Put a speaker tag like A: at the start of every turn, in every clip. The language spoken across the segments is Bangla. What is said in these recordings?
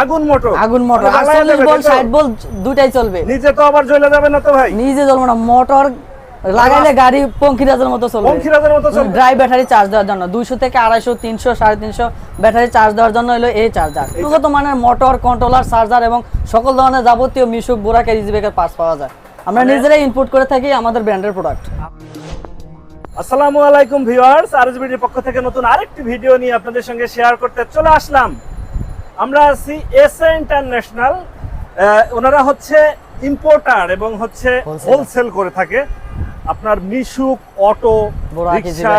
A: আগুন মোটর
B: 48 ভোল্ট 60 ভোল্ট দুটাই চলবে।
A: নিচে তো আবার জ্বলে যাবে না তো ভাই?
B: নিজে জ্বলবে না, মোটর লাগাইলে গাড়ি পঙ্খিরাজের মতো চলবে।
A: পঙ্খিরাজের মতো চলবে।
B: ড্রাই ব্যাটারি চার্জ দেওয়ার জন্য 200 থেকে 250, 300, 350 ব্যাটারি চার্জ দেওয়ার জন্য হলো এই চার্জার। উন্নত মানের মোটর, কন্ট্রোলার, চার্জার এবং সকল ধরনের যাবতীয় মিশুক, বোরাকের, ইজিবাইকের পার্টস পাওয়া যায়। আমরা নিজেরাই ইনপুট করে থাকি, আমাদের ব্র্যান্ডের প্রোডাক্ট।
A: আসসালামু আলাইকুম ভিউয়ার্স, আরএসবিডির পক্ষ থেকে নতুন আরেকটি ভিডিও নিয়ে আপনাদের সঙ্গে শেয়ার করতে চলে আসলাম। আমরা আছি এসএ ইন্টারন্যাশনাল। ওনারা হচ্ছে ইম্পোর্টার এবং হচ্ছে হোলসেল করে থাকে। আপনার মিশুক, অটো, রিকশা,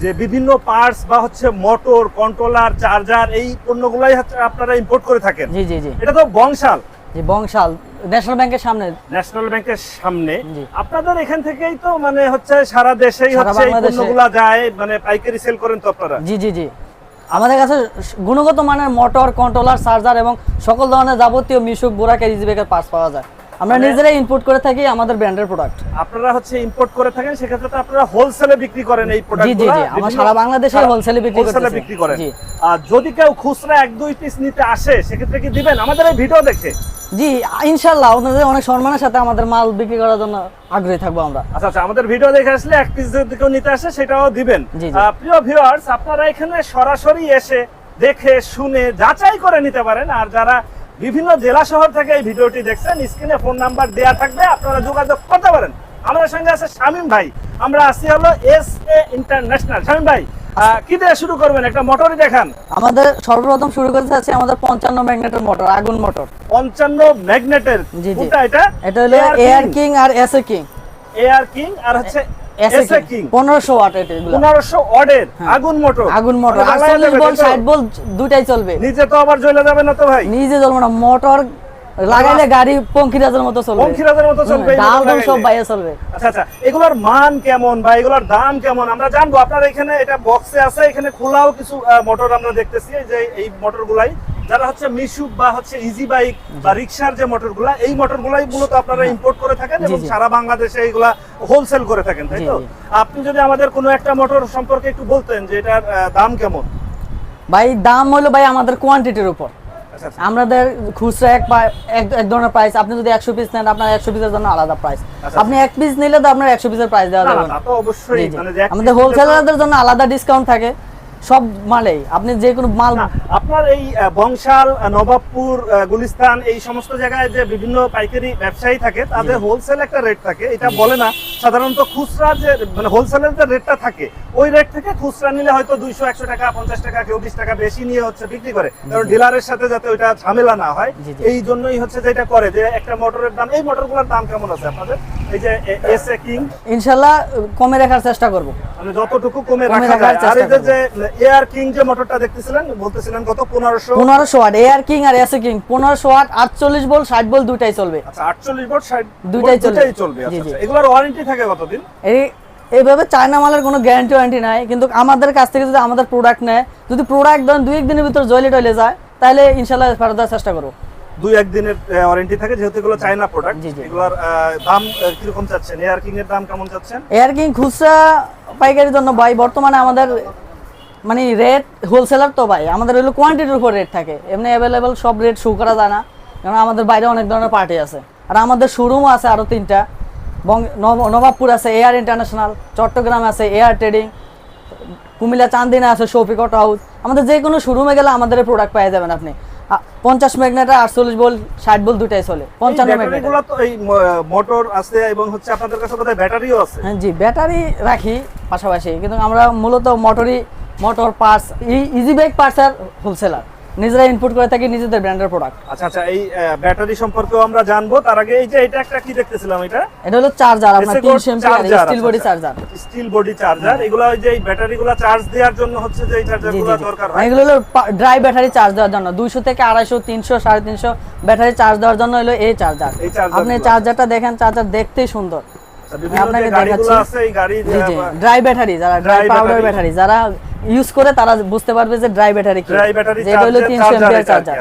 A: যে বিভিন্ন পার্টস বা হচ্ছে মোটর, কন্ট্রোলার, চার্জার, এই পণ্যগুলাই আপনারা ইম্পোর্ট করে থাকেন।
B: জি জি জি।
A: এটা তো বংশাল।
B: জি, বংশাল ন্যাশনাল ব্যাংকের সামনে।
A: ন্যাশনাল ব্যাংকের সামনে আপনাদের এখান থেকেই তো মানে হচ্ছে সারা দেশেই হচ্ছে এই পণ্যগুলা যায়, মানে পাইকারি সেল করেন তো আপনারা?
B: জি জি জি। আমাদের কাছে গুণগত মানের মোটর, কন্ট্রোলার, চার্জার এবং সকল ধরনের যাবতীয় মিশুক, বোরাকের, ইজিবাইকের পার্টস পাওয়া যায়। আমরা নিজেরাই ইনপুট করে থাকি, আমাদের ব্র্যান্ডের প্রোডাক্ট।
A: আপনারা হচ্ছে ইম্পোর্ট করে থাকেন, সেক্ষেত্রে তো আপনারা হোলসেলে বিক্রি করেন এই প্রোডাক্টগুলো?
B: জি জি জি, আমরা সারা বাংলাদেশে হোলসেলে বিক্রি
A: করেন। আর যদি কেউ খুচরা 1-2 পিস নিতে আসে, সেক্ষেত্রে কি দিবেন আমাদের এই ভিডিও দেখে?
B: জি ইনশাআল্লাহ, আপনাদের অনেক সম্মানের সাথে আমাদের মাল বিক্রি করার জন্য আগ্রহী থাকবো আমরা।
A: আচ্ছা আচ্ছা, আমাদের ভিডিও দেখে আসলে 1 পিস যদি কেউ নিতে আসে সেটাও দিবেন। প্রিয় ভিউয়ার্স, আপনারা এখানে সরাসরি এসে দেখে শুনে যাচাই করে নিতে পারেন। আর যারা বিভিন্ন জেলা শহর থেকে এই ভিডিওটি দেখছেন, স্ক্রিনে ফোন নাম্বার দেওয়া থাকবে, আপনারা যোগাযোগ করতে পারেন। আমাদের সঙ্গে আছে শামীম ভাই। আমরা আছি হলো এসএ ইন্টারন্যাশনাল। শামীম ভাই, কি দিয়ে শুরু করবেন? একটা মোটরই দেখান।
B: আমাদের সর্বপ্রথম শুরু করতে আছে আমাদের 55 ম্যাগনেটের মোটর, আগুন মোটর।
A: 55 ম্যাগনেটের। কোনটা এটা?
B: এটা হলো এয়ার কিং আর এসএ কিং।
A: এয়ার কিং আর হচ্ছে এসএ কিং।
B: 1500 ওয়াট এটা।
A: 1500 ওয়াটের আগুন মোটর।
B: 48 ভোল্ট 60 ভোল্ট দুটাই চলবে।
A: নিচে তো আবার জ্বলে যাবে না তো ভাই?
B: নিজে জ্বলবে না, মোটর লাগাইলে গাড়ি পঙ্খিরাজের মতো চলবে।
A: পঙ্খিরাজের মতো চলবে।
B: দাম সব বাইরে চলবে।
A: আচ্ছা আচ্ছা, এগুলোর মান কেমন বা এগুলোর দাম কেমন আমরা জানবো। আপনার এখানে এটা বক্সে আছে, এখানে খোলাও কিছু মোটর আমরা দেখতেছি। যে এই মোটরগুলাই যারা হচ্ছে মিশুক বা হচ্ছে ইজি বাইক বা রিকশার যে মোটরগুলা, এই মোটরগুলাই মূলত আপনারা ইম্পোর্ট করে থাকেন এবং সারা বাংলাদেশে এইগুলা হোলসেল করে থাকেন, তাই তো? আপনি যদি আমাদের কোনো একটা মোটর সম্পর্কে একটু বলতেন যে এটার দাম কেমন?
B: ভাই দাম হলো ভাই আমাদের কোয়ান্টিটির উপর। আমাদের খুচরা এক ধরনের প্রাইস। আপনি যদি 100 পিস নেন, আপনার 100 পিসের জন্য আলাদা প্রাইস। আপনি 1 পিস নিলে তো আপনার 100 পিসের প্রাইস দেওয়া যাবে না।
A: তো অবশ্যই
B: আমাদের হোলসেলারদের জন্য আলাদা ডিসকাউন্ট থাকে সব মালেই। আপনি যে কোনো মাল
A: আপনার এই বংশাল, নবাবপুর, গুলিস্তান, এই সমস্ত জায়গায় যে বিভিন্ন পাইকারি ব্যবসায়ী থাকে, তাদের হোলসেল একটা রেট থাকে, এটা বলে না। সাধারণত খুচরা যে মানে হোলসেলের যে রেটটা থাকে, ওই রেট থেকে খুচরা নিলে হয়তো 200-100 টাকা, 50 টাকা, কেউ 20 টাকা বেশি নিয়ে হচ্ছে বিক্রি করে, কারণ ডিলারের সাথে যাতে ওইটা ঝামেলা না হয়। এই জন্যই হচ্ছে যেটা করে যে একটা মোটরের দাম। এই মোটরগুলোর দাম কেমন আছে আপনাদের? এই যে এসএ কিং
B: ইনশাআল্লাহ কমে রাখার চেষ্টা করব,
A: মানে যতটুকু কমে রাখা যায়। আর এই যে এয়ার কিং যে মোটরটা দেখতেছিলেন, বলতেছিলেন কত? 1500
B: ওয়াট। এয়ার কিং আর SA King 1500 watt, 48 volt 60 volt দুটাই চলবে।
A: আচ্ছা, 48 ভোল্ট 60
B: দুটাই চলবে।
A: আচ্ছা, এগুলোর ওয়ারেন্টি থাকে কতদিন?
B: এইভাবে চায়না মালের কোনো গ্যারান্টি ওয়ারেন্টি নাই, কিন্তু আমাদের কাছ থেকে যদি আমাদের প্রোডাক্ট নেয়, যদি প্রোডাক্ট ধরেন 2-1 দিনের ভিতর জ্বলে টলে যায়, তাহলে ইনশাআল্লাহ ফেরত দেওয়ার চেষ্টা করব।
A: 2-1 দিনের ওয়ারেন্টি থাকে, যেহেতু এগুলো চায়না প্রোডাক্ট। এগুলোর দাম কিরকম চাচ্ছেন? এয়ার কিং এর দাম কেমন চাচ্ছেন?
B: এয়ার কিং খুচরা পাইকারির জন্য ভাই বর্তমানে আমাদের মানে রেট হোলসেলার তো ভাই, আমাদের হলো কোয়ান্টিটির উপর রেট থাকে। এমনি অ্যাভেলেবেল সব রেট শো করা যায় না, কারণ আমাদের বাইরে অনেক ধরনের পার্টি আছে। আর আমাদের শোরুমও আছে আরও 3টা। নবাবপুর আছে এয়ার ইন্টারন্যাশনাল, চট্টগ্রাম আছে এয়ার ট্রেডিং, কুমিল্লা চান্দিনা আছে শফিক অটো হাউস। আমাদের যে কোনো শোরুমে গেলে আমাদের প্রোডাক্ট পেয়ে যাবেন আপনি। 50 ম্যাগনেট, 48 ভোল্ট 60 ভোল্ট দুটাই চলে। 55 ম্যাগনেট
A: এগুলো তো এই মোটর আছে এবং হচ্ছে আপনাদের কাছে বোধহয় ব্যাটারিও আছে।
B: হ্যাঁ জি, ব্যাটারি রাখি পাশাপাশি, কিন্তু আমরা মূলত motor parts, easy bike parts আর হোলসেলার নিজেরা ইনপুট করে থাকি, নিজেদের ব্র্যান্ডের প্রোডাক্ট।
A: আচ্ছা আচ্ছা, এই ব্যাটারি সম্পর্কেও আমরা জানবো। তার আগে এই যে এটা একটা কি দেখতেছিলাম, এটা
B: হলো চার্জার, আপনার 300 MPR steel body charger.
A: Steel body charger, এগুলো ওই যে এই ব্যাটারিগুলো চার্জ দেওয়ার জন্য হচ্ছে যে এই চার্জারগুলো দরকার হয়।
B: এগুলো হলো ড্রাই ব্যাটারি চার্জ দেওয়ার জন্য 200 থেকে 250, 300, 350 ব্যাটারি চার্জ দেওয়ার জন্য হলো এই চার্জার। আপনি চার্জারটা দেখেন, চার্জার দেখতেই সুন্দর।
A: আপনাকে গাড়িগুলো আছে এই গাড়ি
B: ড্রাই ব্যাটারি, যারা ড্রাই পাউডার ব্যাটারি যারা ইউজ করে তারা বুঝতে পারবে যে ড্রাই ব্যাটারি কি। এটা হলো 300 এমপিআর চার্জার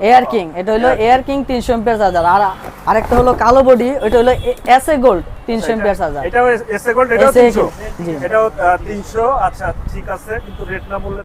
B: এয়ার কিং। এটা হলো এয়ার কিং 300 এমপিআর চার্জার। আর আরেকটা হলো কালো বডি, ওটা হলো এসএ গোল্ড 300 এমপিআর চার্জার।
A: এটাও এসএ গোল্ড, এটাও 300। এটাও 300। আচ্ছা ঠিক আছে, কিন্তু রেট না বললে